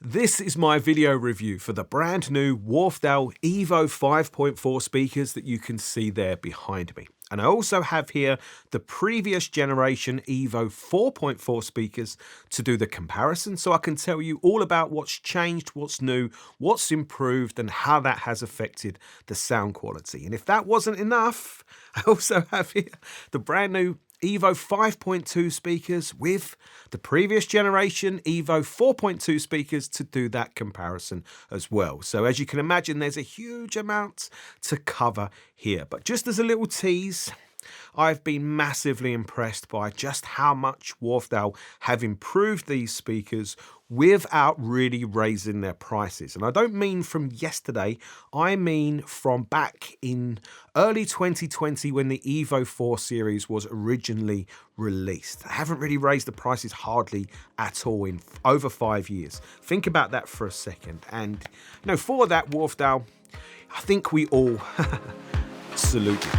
This is my video review for the brand new Wharfedale EVO 5.4 speakers that you can see there behind me. And I also have here the previous generation EVO 4.4 speakers to do the comparison, so I can tell you all about what's changed, what's new, what's improved, and how that has affected the sound quality. And if that wasn't enough, I also have here the brand new EVO 5.2 speakers with the previous generation EVO 4.2 speakers to do that comparison as well. So as you can imagine, there's a huge amount to cover here. But just as a little tease, I've been massively impressed by just how much Wharfedale have improved these speakers without really raising their prices. And I don't mean from yesterday, I mean from back in early 2020 when the EVO 4 series was originally released. I haven't really raised the prices hardly at all in over 5 years. Think about that for a second. And for that, Wharfedale, I think we all salute you.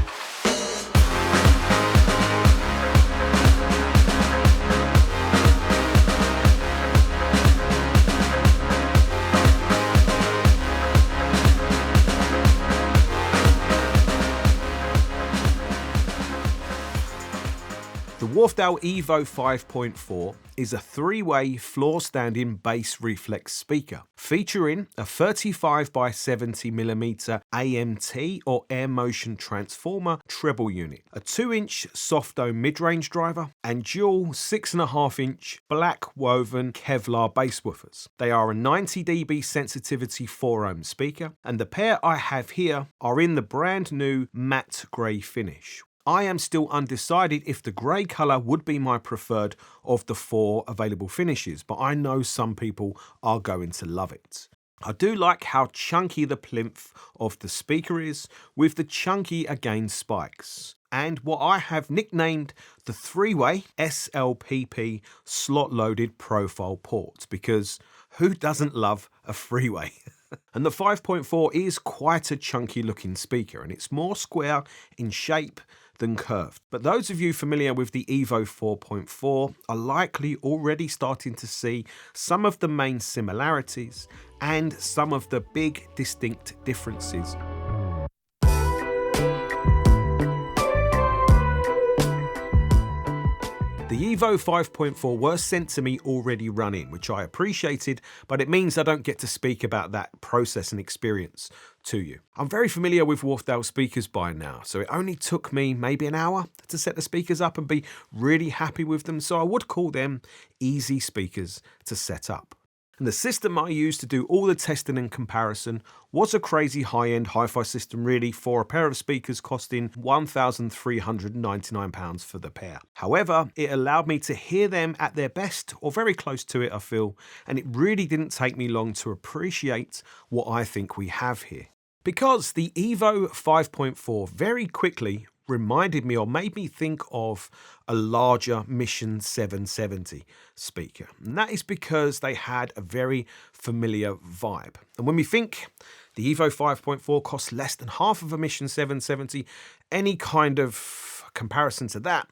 The Wharfedale EVO 5.4 is a three-way floor-standing bass reflex speaker featuring a 35 by 70mm AMT or air motion transformer treble unit, a 2-inch soft dome mid-range driver, and dual 6.5-inch black woven Kevlar bass woofers. They are a 90 dB sensitivity 4-ohm speaker, and the pair I have here are in the brand new matte grey finish. I am still undecided if the grey colour would be my preferred of the 4 available finishes, but I know some people are going to love it. I do like how chunky the plinth of the speaker is, with the chunky again spikes, and what I have nicknamed the 3-way SLPP slot-loaded profile ports, because who doesn't love a 3-way? And the 5.4 is quite a chunky looking speaker, and it's more square in shape than curved. But those of you familiar with the EVO 4.4 are likely already starting to see some of the main similarities and some of the big distinct differences. The EVO 5.4 were sent to me already running, which I appreciated, but it means I don't get to speak about that process and experience to you. I'm very familiar with Wharfedale speakers by now, so it only took me maybe an hour to set the speakers up and be really happy with them, so I would call them easy speakers to set up. And the system I used to do all the testing and comparison was a crazy high-end HiFi system really, for a pair of speakers costing £1,399 for the pair. However, it allowed me to hear them at their best, or very close to it I feel, and it really didn't take me long to appreciate what I think we have here. Because the EVO 5.4 very quickly reminded me or made me think of a larger Mission 770 speaker. And that is because they had a very familiar vibe. And when we think the EVO 5.4 costs less than half of a Mission 770, any kind of comparison to that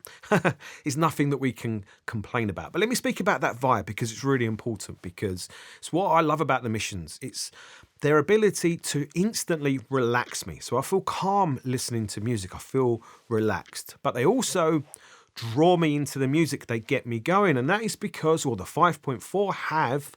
is nothing that we can complain about. But let me speak about that vibe, because it's really important, because it's what I love about the Missions. It's their ability to instantly relax me. So I feel calm listening to music. I feel relaxed. But they also draw me into the music. They get me going. And that is because, the 5.4 have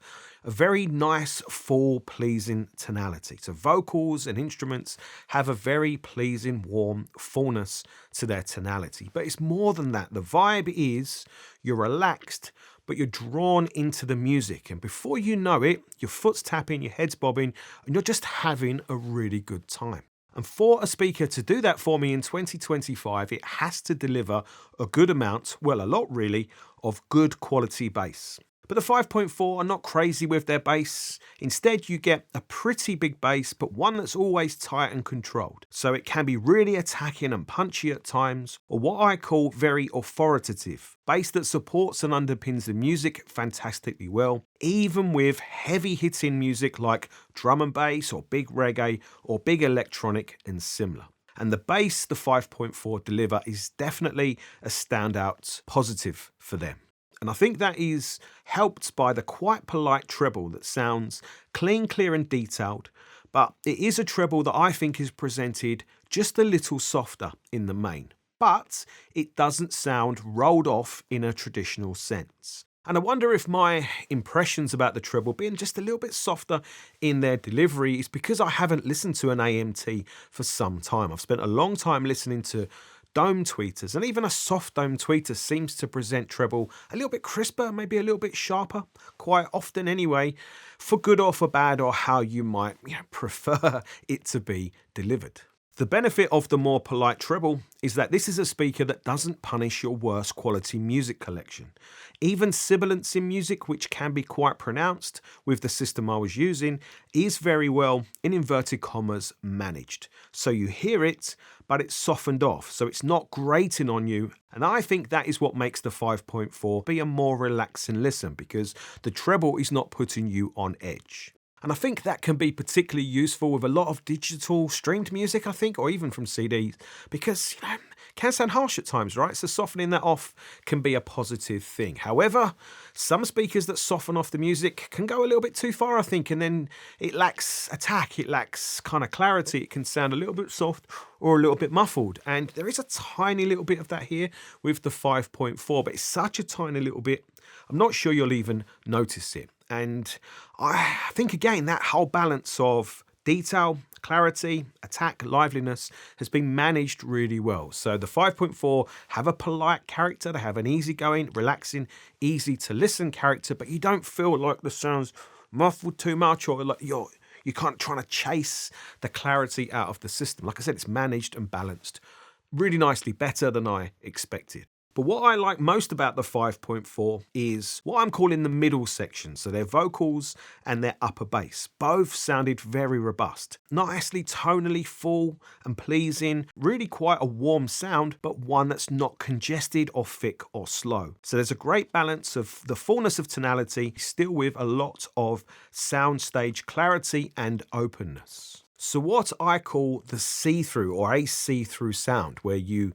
a very nice, full, pleasing tonality. So vocals and instruments have a very pleasing, warm fullness to their tonality. But it's more than that. The vibe is you're relaxed, but you're drawn into the music. And before you know it, your foot's tapping, your head's bobbing, and you're just having a really good time. And for a speaker to do that for me in 2025, it has to deliver a good amount, a lot really, of good quality bass. But the 5.4 are not crazy with their bass. Instead, you get a pretty big bass, but one that's always tight and controlled. So it can be really attacking and punchy at times, or what I call very authoritative. Bass that supports and underpins the music fantastically well, even with heavy hitting music like drum and bass or big reggae or big electronic and similar. And the bass the 5.4 deliver is definitely a standout positive for them. And I think that is helped by the quite polite treble that sounds clean, clear and detailed, but it is a treble that I think is presented just a little softer in the main, but it doesn't sound rolled off in a traditional sense. And I wonder if my impressions about the treble being just a little bit softer in their delivery is because I haven't listened to an AMT for some time. I've spent a long time listening to dome tweeters, and even a soft dome tweeter seems to present treble a little bit crisper, maybe a little bit sharper, quite often anyway, for good or for bad, or how you might prefer it to be delivered. The benefit of the more polite treble is that this is a speaker that doesn't punish your worst quality music collection. Even sibilance in music, which can be quite pronounced with the system I was using, is very well, in inverted commas, managed. So you hear it, but it's softened off, so it's not grating on you. And I think that is what makes the 5.4 be a more relaxing listen, because the treble is not putting you on edge. And I think that can be particularly useful with a lot of digital streamed music, I think, or even from CDs, because it can sound harsh at times, right? So softening that off can be a positive thing. However, some speakers that soften off the music can go a little bit too far, I think, and then it lacks attack, it lacks kind of clarity. It can sound a little bit soft or a little bit muffled. And there is a tiny little bit of that here with the 5.4, but it's such a tiny little bit, I'm not sure you'll even notice it. And I think, again, that whole balance of detail, clarity, attack, liveliness has been managed really well. So the 5.4 have a polite character. They have an easygoing, relaxing, easy to listen character, but you don't feel like the sound's muffled too much, or like you're kind of trying to chase the clarity out of the system. Like I said, it's managed and balanced really nicely, better than I expected. But what I like most about the 5.4 is what I'm calling the middle section. So their vocals and their upper bass both sounded very robust, nicely tonally full and pleasing, really quite a warm sound, but one that's not congested or thick or slow. So there's a great balance of the fullness of tonality, still with a lot of soundstage clarity and openness. So what I call the see-through, or a see-through sound, where you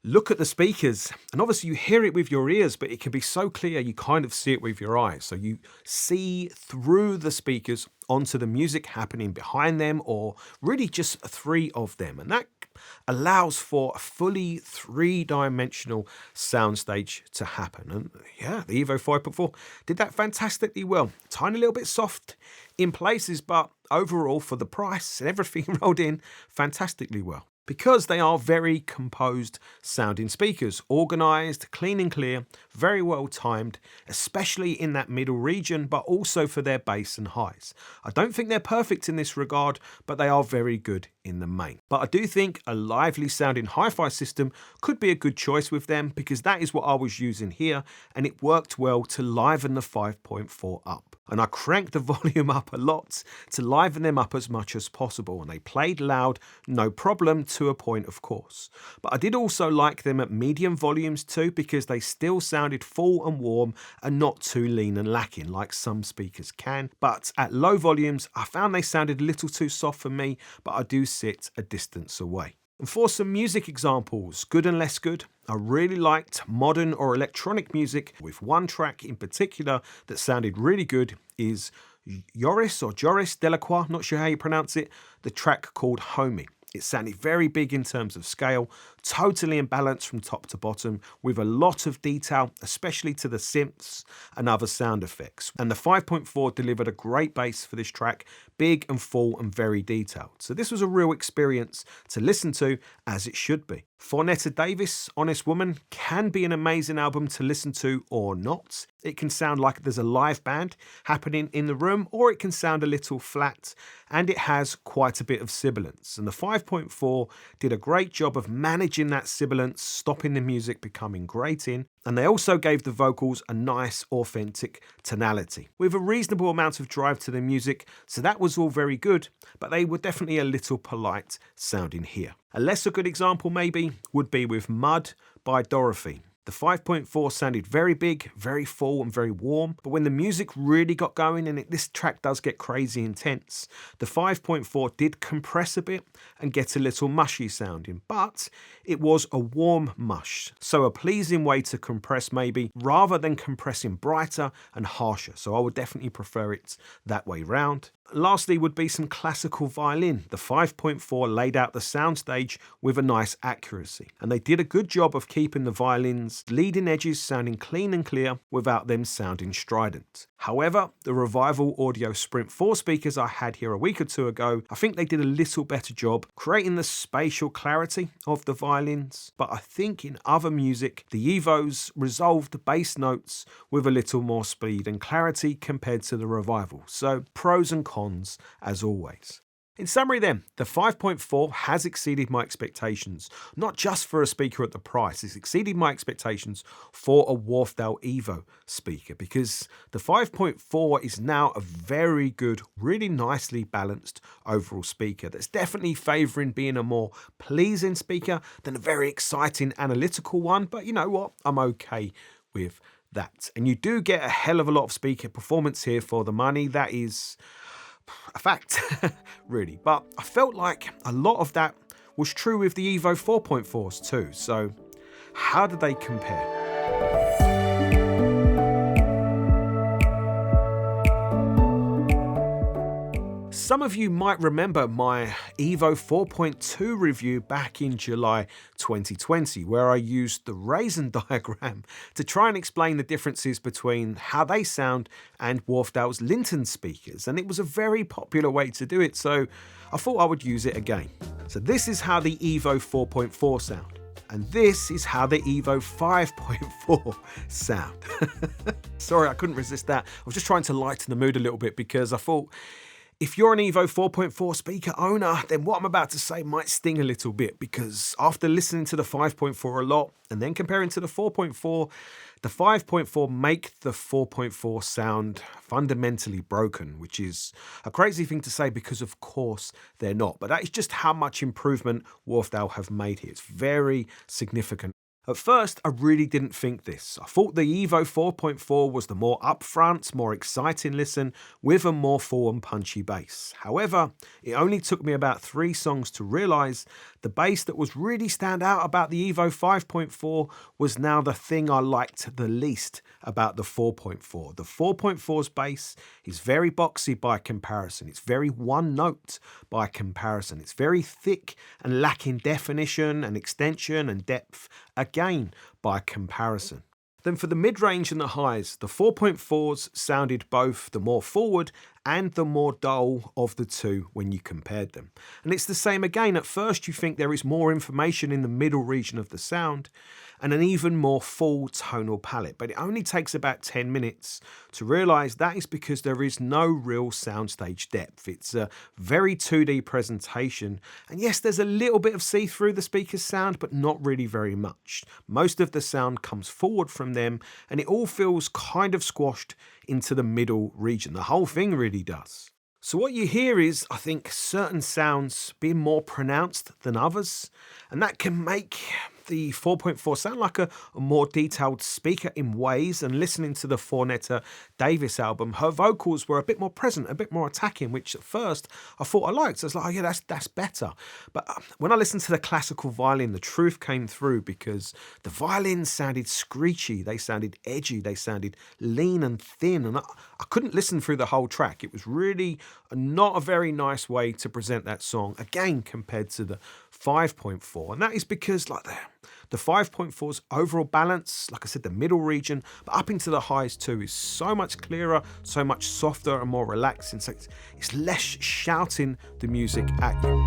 look at the speakers and obviously you hear it with your ears, but it can be so clear you kind of see it with your eyes. So you see through the speakers onto the music happening behind them, or really just three of them. And that allows for a fully three-dimensional soundstage to happen. And yeah, the EVO 5.4 did that fantastically well. Tiny little bit soft in places, but overall for the price and everything rolled in fantastically well. Because they are very composed sounding speakers, organised, clean and clear, very well timed, especially in that middle region, but also for their bass and highs. I don't think they're perfect in this regard, but they are very good in the main. But I do think a lively sounding hi-fi system could be a good choice with them, because that is what I was using here, and it worked well to liven the 5.4 up. And I cranked the volume up a lot to liven them up as much as possible, and they played loud, no problem, to a point of course. But I did also like them at medium volumes too, because they still sounded full and warm and not too lean and lacking like some speakers can. But at low volumes, I found they sounded a little too soft for me, but I do sit a distance away. And for some music examples, good and less good, I really liked modern or electronic music, with one track in particular that sounded really good is Joris Delacroix, not sure how you pronounce it, the track called Homie. It sounded very big in terms of scale, totally in balance from top to bottom, with a lot of detail, especially to the synths and other sound effects. And the 5.4 delivered a great bass for this track, big and full and very detailed. So this was a real experience to listen to, as it should be. For Netta Davis, Honest Woman can be an amazing album to listen to or not. It can sound like there's a live band happening in the room, or it can sound a little flat, and it has quite a bit of sibilance. And the 5.4 did a great job of managing that sibilance, stopping the music becoming grating. And they also gave the vocals a nice, authentic tonality, with a reasonable amount of drive to the music, so that was all very good, but they were definitely a little polite sounding here. A lesser good example maybe would be with Mud by Dorothy. The 5.4 sounded very big, very full and very warm, but when the music really got going, and this track does get crazy intense, the 5.4 did compress a bit and get a little mushy sounding, but it was a warm mush, so a pleasing way to compress maybe, rather than compressing brighter and harsher, so I would definitely prefer it that way round. Lastly would be some classical violin. The 5.4 laid out the soundstage with a nice accuracy, and they did a good job of keeping the violin's leading edges sounding clean and clear without them sounding strident. However, the Revival Audio Sprint 4 speakers I had here a week or two ago, I think they did a little better job creating the spatial clarity of the violins, but I think in other music, the EVOs resolved the bass notes with a little more speed and clarity compared to the Revival. So pros and cons as always. In summary then, the 5.4 has exceeded my expectations, not just for a speaker at the price, it's exceeded my expectations for a Wharfedale EVO speaker, because the 5.4 is now a very good, really nicely balanced overall speaker that's definitely favouring being a more pleasing speaker than a very exciting analytical one, but you know what, I'm okay with that. And you do get a hell of a lot of speaker performance here for the money, that is a fact, really. But I felt like a lot of that was true with the EVO 4.4s too. So how do they compare? Some of you might remember my EVO 4.2 review back in July 2020, where I used the raisin diagram to try and explain the differences between how they sound and Wharfedale's Linton speakers, and it was a very popular way to do it, so I thought I would use it again. So this is how the EVO 4.4 sound, and this is how the EVO 5.4 sound. Sorry, I couldn't resist that. I was just trying to lighten the mood a little bit, because I thought, if you're an EVO 4.4 speaker owner, then what I'm about to say might sting a little bit, because after listening to the 5.4 a lot and then comparing to the 4.4, the 5.4 make the 4.4 sound fundamentally broken, which is a crazy thing to say because of course they're not. But that is just how much improvement Wharfedale have made here. It's very significant. At first, I really didn't think this. I thought the EVO 4.4 was the more upfront, more exciting listen with a more full and punchy bass. However, it only took me about 3 songs to realise the bass that was really stand out about the EVO 5.4 was now the thing I liked the least about the 4.4. The 4.4's bass is very boxy by comparison. It's very one note by comparison. It's very thick and lacking definition and extension and depth again by comparison. Then for the mid-range and the highs, the 4.4s sounded both the more forward and the more dull of the two when you compared them. And it's the same again. At first you think there is more information in the middle region of the sound and an even more full tonal palette, but it only takes about 10 minutes to realise that is because there is no real soundstage depth. It's a very 2D presentation, and yes, there's a little bit of see-through the speaker's sound, but not really very much. Most of the sound comes forward from them, and it all feels kind of squashed into the middle region. The whole thing really does. So what you hear is, I think, certain sounds being more pronounced than others, and that can make the 4.4 sound like a more detailed speaker in ways. And listening to the Fornetta Davis album, her vocals were a bit more present, a bit more attacking, which at first I thought I liked. I was like, oh yeah, that's better. But when I listened to the classical violin, the truth came through, because the violins sounded screechy, they sounded edgy, they sounded lean and thin, and I couldn't listen through the whole track. It was really not a very nice way to present that song, again, compared to the 5.4. And that is because like the 5.4's overall balance, like I said, the middle region, but up into the highs too, is so much clearer, so much softer and more relaxing. So it's less shouting the music at you.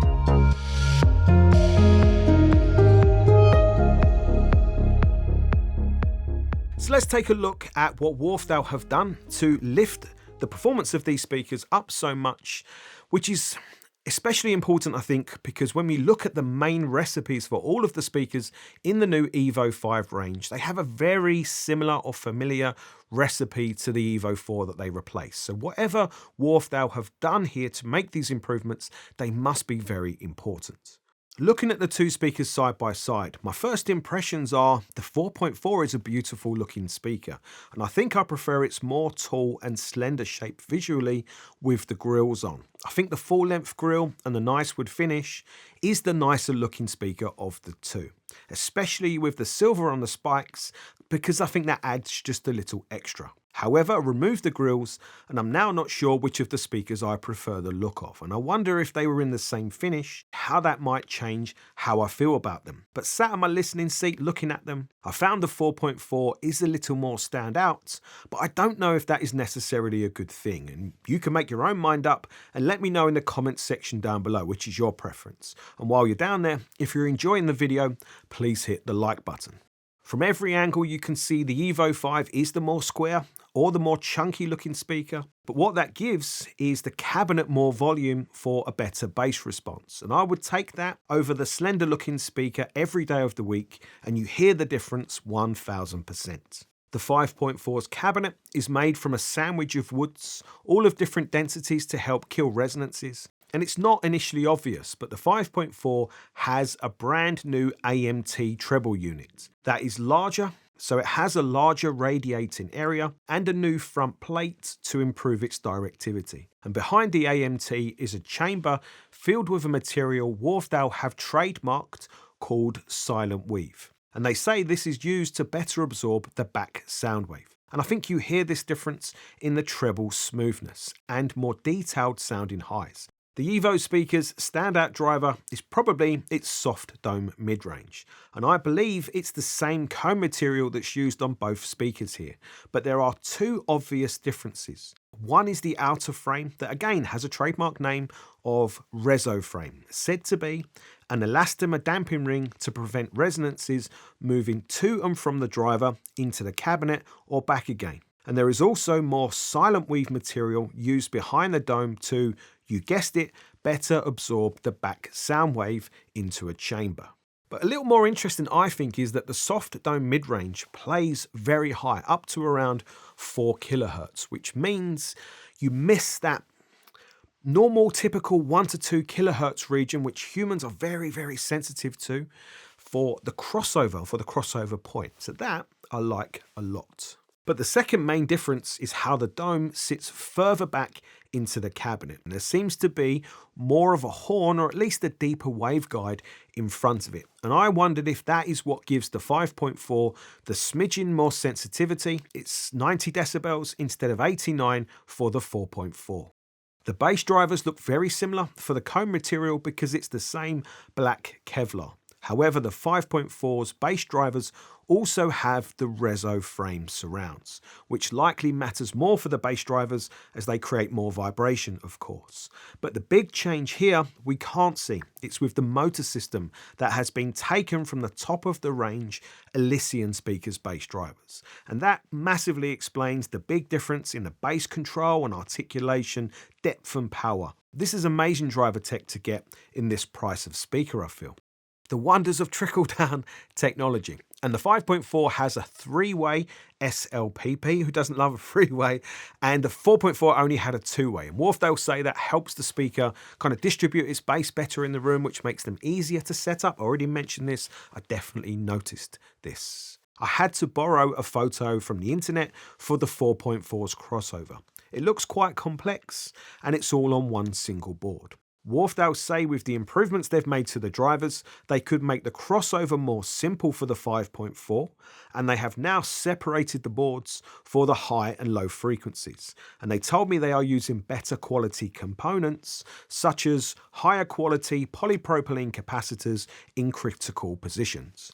So let's take a look at what Wharfedale have done to lift the performance of these speakers up so much, which is especially important, I think, because when we look at the main recipes for all of the speakers in the new EVO 5 range, they have a very similar or familiar recipe to the EVO 4 that they replace. So whatever Wharfedale have done here to make these improvements, they must be very important. Looking at the two speakers side by side, my first impressions are the 4.4 is a beautiful looking speaker, and I think I prefer its more tall and slender shape visually with the grills on. I think the full length grill and the nice wood finish is the nicer looking speaker of the two, especially with the silver on the spikes, because I think that adds just a little extra. However, remove the grills and I'm now not sure which of the speakers I prefer the look of, and I wonder if they were in the same finish, how that might change how I feel about them. But sat on my listening seat looking at them, I found the 4.4 is a little more stand out, but I don't know if that is necessarily a good thing, and you can make your own mind up and let me know in the comments section down below which is your preference. And while you're down there, if you're enjoying the video, please hit the like button. From every angle you can see the EVO 5 is the more square or the more chunky looking speaker, but what that gives is the cabinet more volume for a better bass response, and I would take that over the slender looking speaker every day of the week, and you hear the difference 1000%. The 5.4's cabinet is made from a sandwich of woods, all of different densities to help kill resonances. And it's not initially obvious, but the 5.4 has a brand new AMT treble unit that is larger, so it has a larger radiating area and a new front plate to improve its directivity. And behind the AMT is a chamber filled with a material Wharfedale have trademarked called Silent Weave. And they say this is used to better absorb the back sound wave. And I think you hear this difference in the treble smoothness and more detailed sounding highs. The EVO speaker's standout driver is probably its soft dome mid-range, and I believe it's the same cone material that's used on both speakers here, but there are two obvious differences. One is the outer frame that again has a trademark name of Reso frame, said to be an elastomer damping ring to prevent resonances moving to and from the driver into the cabinet or back again. And there is also more silent weave material used behind the dome to, you guessed it, better absorb the back sound wave into a chamber. But a little more interesting I think is that the soft dome mid-range plays very high, up to around 4 kilohertz, which means you miss that normal typical 1 to 2 kilohertz region, which humans are very, very sensitive to for the crossover point. So that I like a lot. But the second main difference is how the dome sits further back into the cabinet. And there seems to be more of a horn, or at least a deeper waveguide in front of it. And I wondered if that is what gives the 5.4 the smidgen more sensitivity. It's 90 decibels instead of 89 for the 4.4. The bass drivers look very similar for the cone material because it's the same black Kevlar. However, the 5.4's bass drivers also have the Reso frame surrounds, which likely matters more for the bass drivers as they create more vibration, of course. But the big change here we can't see. It's with the motor system that has been taken from the top of the range Elysian speakers bass drivers. And that massively explains the big difference in the bass control and articulation, depth and power. This is amazing driver tech to get in this price of speaker, I feel. The wonders of trickle-down technology. And the 5.4 has a 3-way SLPP, who doesn't love a 3-way, and the 4.4 only had a 2-way. And Wharfedale say that helps the speaker kind of distribute its bass better in the room, which makes them easier to set up. I already mentioned this, I definitely noticed this. I had to borrow a photo from the internet for the 4.4's crossover. It looks quite complex, and it's all on one single board. Wharfedale say with the improvements they've made to the drivers, they could make the crossover more simple for the 5.4, and they have now separated the boards for the high and low frequencies. And they told me they are using better quality components, such as higher quality polypropylene capacitors in critical positions.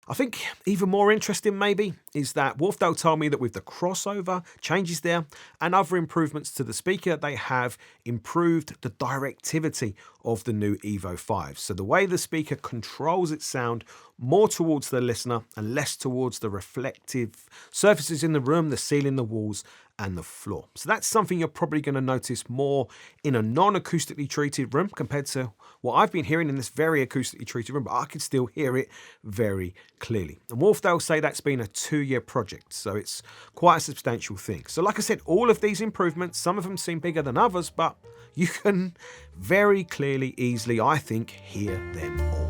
I think even more interesting maybe is that Wharfedale told me that with the crossover changes there and other improvements to the speaker, they have improved the directivity of the new EVO 5. So the way the speaker controls its sound more towards the listener and less towards the reflective surfaces in the room, the ceiling, the walls and the floor. So that's something you're probably going to notice more in a non-acoustically treated room compared to what I've been hearing in this very acoustically treated room, but I can still hear it very clearly. And Wharfedale say that's been a 2-year project, so it's quite a substantial thing. So like I said, all of these improvements, some of them seem bigger than others, but you can very clearly, easily, I think, hear them all.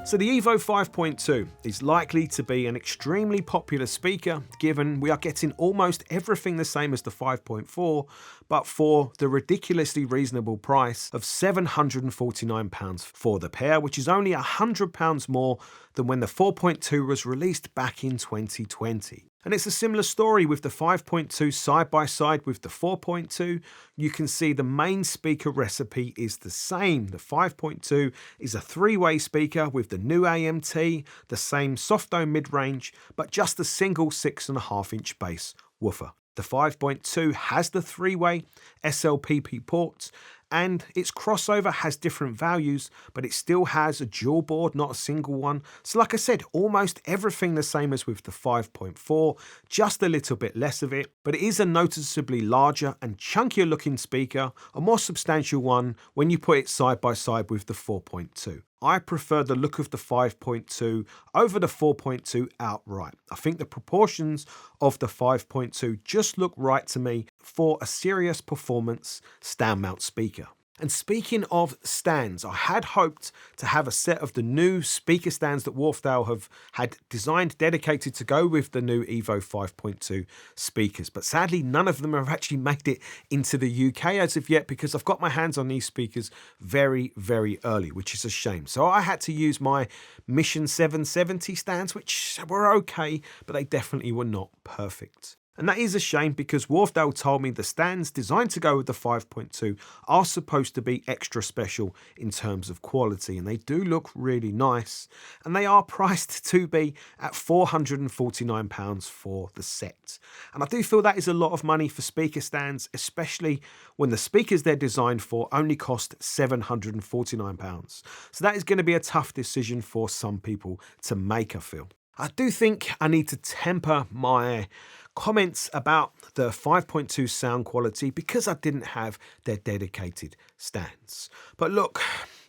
So the EVO 5.2 is likely to be an extremely popular speaker, given we are getting almost everything the same as the 5.4, but for the ridiculously reasonable price of £749 for the pair, which is only £100 more than when the 4.2 was released back in 2020. And it's a similar story with the 5.2 side by side with the 4.2. You can see the main speaker recipe is the same. The 5.2 is a 3-way speaker with the new AMT, the same soft dome mid-range, but just a single 6.5-inch bass woofer. The 5.2 has the 3-way SLPP ports, and its crossover has different values, but it still has a dual board, not a single one. So like I said, almost everything the same as with the 5.4, just a little bit less of it, but it is a noticeably larger and chunkier looking speaker, a more substantial one when you put it side by side with the 4.2. I prefer the look of the 5.2 over the 4.2 outright. I think the proportions of the 5.2 just look right to me for a serious performance stand mount speaker. And speaking of stands, I had hoped to have a set of the new speaker stands that Wharfedale have had designed dedicated to go with the new EVO 5.2 speakers. But sadly, none of them have actually made it into the UK as of yet, because I've got my hands on these speakers very, very early, which is a shame. So I had to use my Mission 770 stands, which were okay, but they definitely were not perfect. And that is a shame, because Wharfedale told me the stands designed to go with the 5.2 are supposed to be extra special in terms of quality, and they do look really nice, and they are priced to be at £449 for the set. And I do feel that is a lot of money for speaker stands, especially when the speakers they're designed for only cost £749. So that is going to be a tough decision for some people to make, I feel. I do think I need to temper my comments about the 5.2 sound quality because I didn't have their dedicated stands. But look,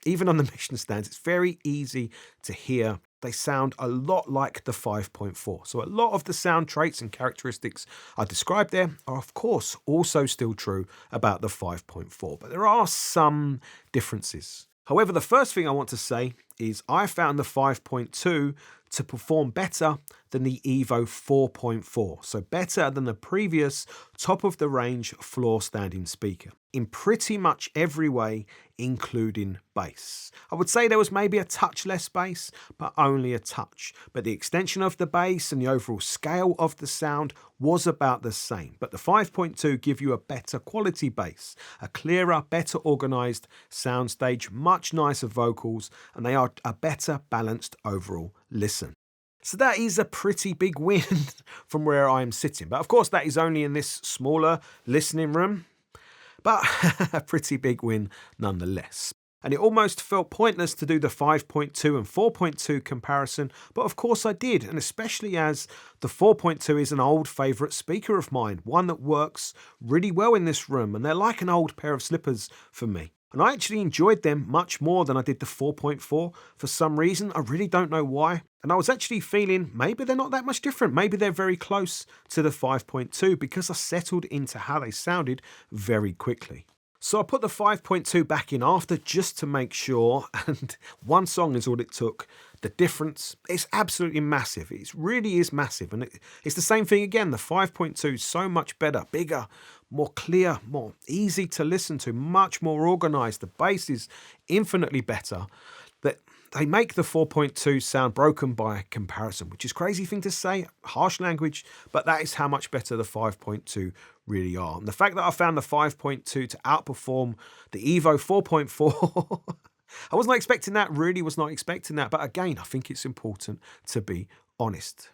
even on the Mission stands, it's very easy to hear they sound a lot like the 5.4. So a lot of the sound traits and characteristics I described there are of course also still true about the 5.4, but there are some differences. However, the first thing I want to say is I found the 5.2 to perform better than the EVO 4.4, so better than the previous top-of-the-range floor standing speaker in pretty much every way, including bass. I would say there was maybe a touch less bass, but only a touch. But the extension of the bass and the overall scale of the sound was about the same. But the 5.2 give you a better quality bass, a clearer, better organised soundstage, much nicer vocals, and they are a better balanced overall listen. So that is a pretty big win from where I'm sitting. But of course, that is only in this smaller listening room, but a pretty big win nonetheless. And it almost felt pointless to do the 5.2 and 4.2 comparison, but of course I did, and especially as the 4.2 is an old favourite speaker of mine, one that works really well in this room, and they're like an old pair of slippers for me. And I actually enjoyed them much more than I did the 4.4 for some reason. I really don't know why. And I was actually feeling maybe they're not that much different. Maybe they're very close to the 5.2 because I settled into how they sounded very quickly. So I put the 5.2 back in after just to make sure, and one song is all it took. The difference is absolutely massive. It really is massive. And it's the same thing again. The 5.2 is so much better, bigger, more clear, more easy to listen to, much more organised. The bass is infinitely better. That they make the 4.2 sound broken by comparison, which is a crazy thing to say, harsh language, but that is how much better the 5.2 really are. And the fact that I found the 5.2 to outperform the EVO 4.4, I was not expecting that, really was not expecting that. But again, I think it's important to be honest.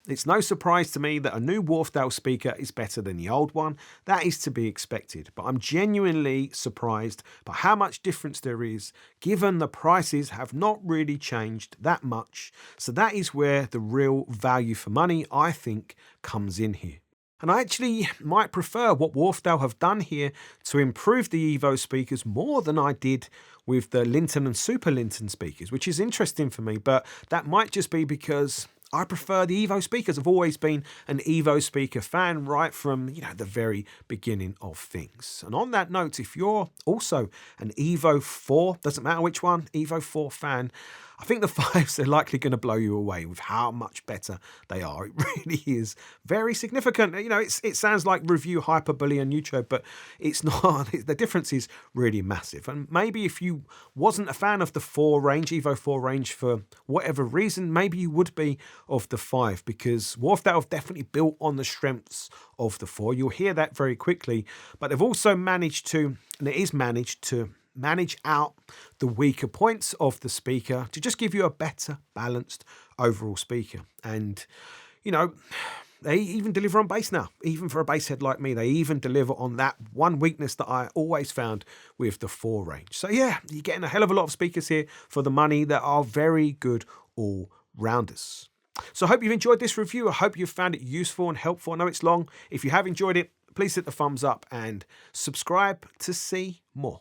It's no surprise to me that a new Wharfedale speaker is better than the old one. That is to be expected, but I'm genuinely surprised by how much difference there is, given the prices have not really changed that much. So that is where the real value for money, I think, comes in here. And I actually might prefer what Wharfedale have done here to improve the EVO speakers more than I did with the Linton and Super Linton speakers, which is interesting for me, but that might just be because I prefer the EVO speakers. I've always been an EVO speaker fan right from, the very beginning of things. And on that note, if you're also an EVO 4, doesn't matter which one, EVO 4 fan, I think the 5s are likely going to blow you away with how much better they are. It really is very significant. It sounds like review hyperbole on YouTube, but it's not. The difference is really massive. And maybe if you wasn't a fan of the 4 range, EVO 4 range, for whatever reason, maybe you would be of the 5, because Wharfedale have definitely built on the strengths of the 4. You'll hear that very quickly, but they've also managed to manage out the weaker points of the speaker to just give you a better balanced overall speaker. And they even deliver on bass now. Even for a bass head like me, they even deliver on that one weakness that I always found with the 4 range. So yeah, you're getting a hell of a lot of speakers here for the money that are very good all-rounders. So I hope you've enjoyed this review. I hope you've found it useful and helpful. I know it's long. If you have enjoyed it, please hit the thumbs up and subscribe to see more.